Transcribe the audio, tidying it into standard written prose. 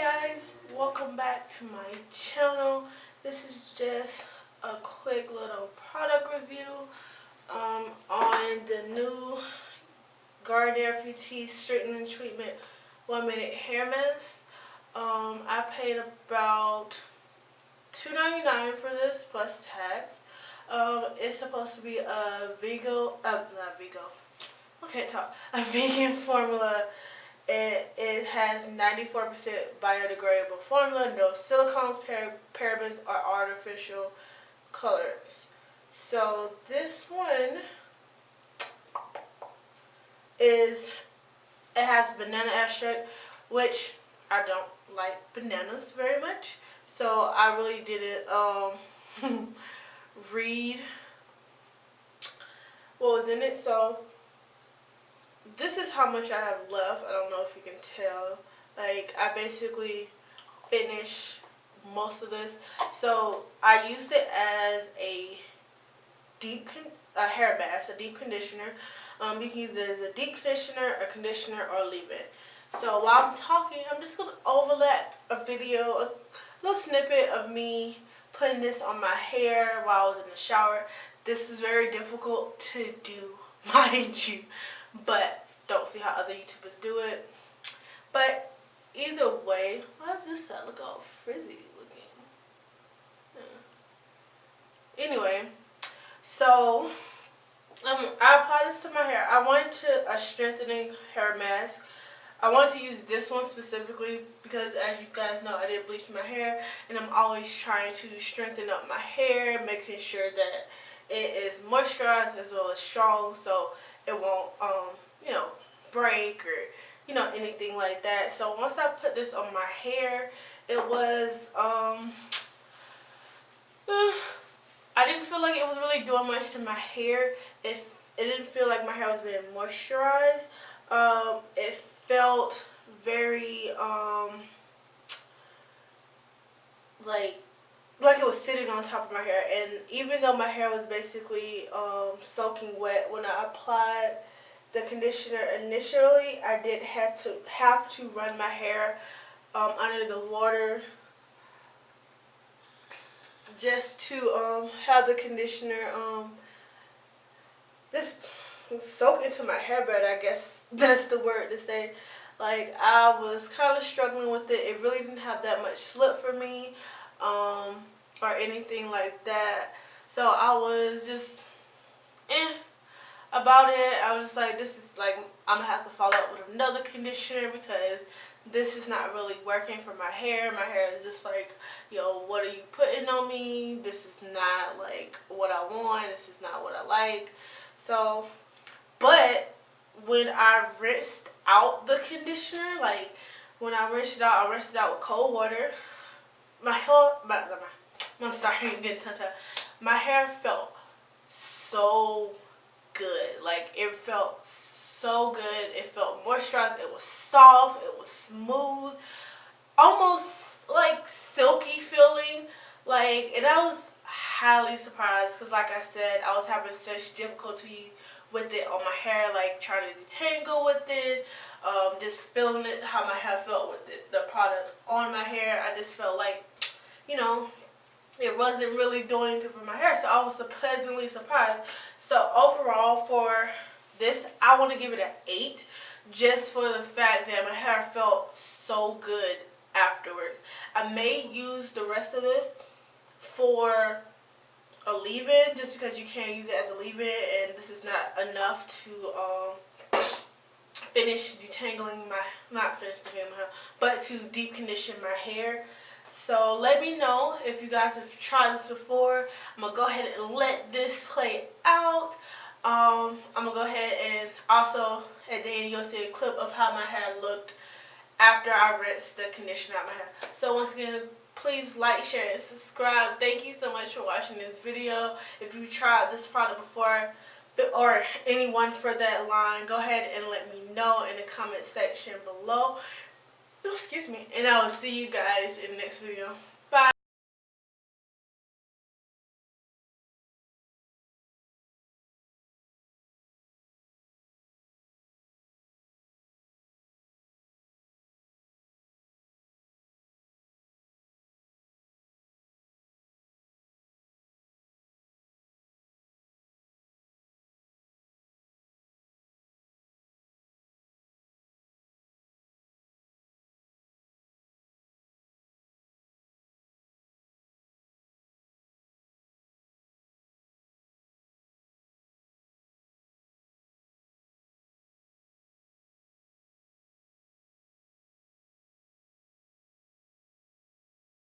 guys, welcome back to my channel. This is just a quick little product review on the new Garnier Fructis Straightening Treatment 1 Minute Hair Mask. I paid about $2.99 for this plus tax. It's supposed to be a a vegan formula. It has 94% biodegradable formula, no silicones, parabens, or artificial colorants. So this one it has banana extract, which I don't like bananas very much. So I really didn't read what was in it. So this is how much I have left. I don't know if you can tell. Like, I basically finished most of this. So I used it as a hair mask, a deep conditioner. You can use it as a deep conditioner, a conditioner, or leave it. So while I'm talking, I'm just going to overlap a video, a little snippet of me putting this on my hair while I was in the shower. This is very difficult to do, mind you, but don't see how other YouTubers do it. But either way, why does this side look all frizzy looking? Yeah. Anyway, so I applied this to my hair. I wanted a strengthening hair mask. I wanted to use this one specifically because, as you guys know, I did bleach my hair, and I'm always trying to strengthen up my hair, making sure that it is moisturized as well as strong, so it won't break or anything like that. So once I put this on my hair, it was I didn't feel like it was really doing much to my hair. It didn't feel like my hair was being moisturized. It felt very like it was sitting on top of my hair, and even though my hair was basically soaking wet when I applied the conditioner initially, I did have to run my hair under the water just to have the conditioner just soak into my hair better. I guess that's the word to say. Like, I was kind of struggling with it. It really didn't have that much slip for me or anything like that. So I was just about it. I was just like, this is like, I'm gonna have to follow up with another conditioner because this is not really working for my hair. My hair is just like, yo, what are you putting on me? This is not like what I want. This is not what I like. So, but when I rinsed out the conditioner, like when I rinsed it out, I rinsed it out with cold water. I'm sorry, I'm getting tongue-tied. My hair felt so good. Like, it felt so good. It felt moisturized. It was soft. It was smooth. Almost like silky feeling. Like, and I was highly surprised because, like I said, I was having such difficulty with it on my hair, like trying to detangle with it, just feeling it, how my hair felt with the product on my hair. I just felt like, it wasn't really doing anything for my hair, so I was pleasantly surprised. So overall for this, I want to give it an 8, just for the fact that my hair felt so good afterwards. I may use the rest of this for a leave-in, just because you can't use it as a leave-in, and this is not enough to finish detangling not finish detangling my hair, but to deep condition my hair. So let me know if you guys have tried this before. I'm going to go ahead and let this play out. I'm going to go ahead and also at the end you'll see a clip of how my hair looked after I rinsed the conditioner out my hair. So once again, please like, share, and subscribe. Thank you so much for watching this video. If you tried this product before or anyone for that line, go ahead and let me know in the comment section below. Excuse me, and I will see you guys in the next video.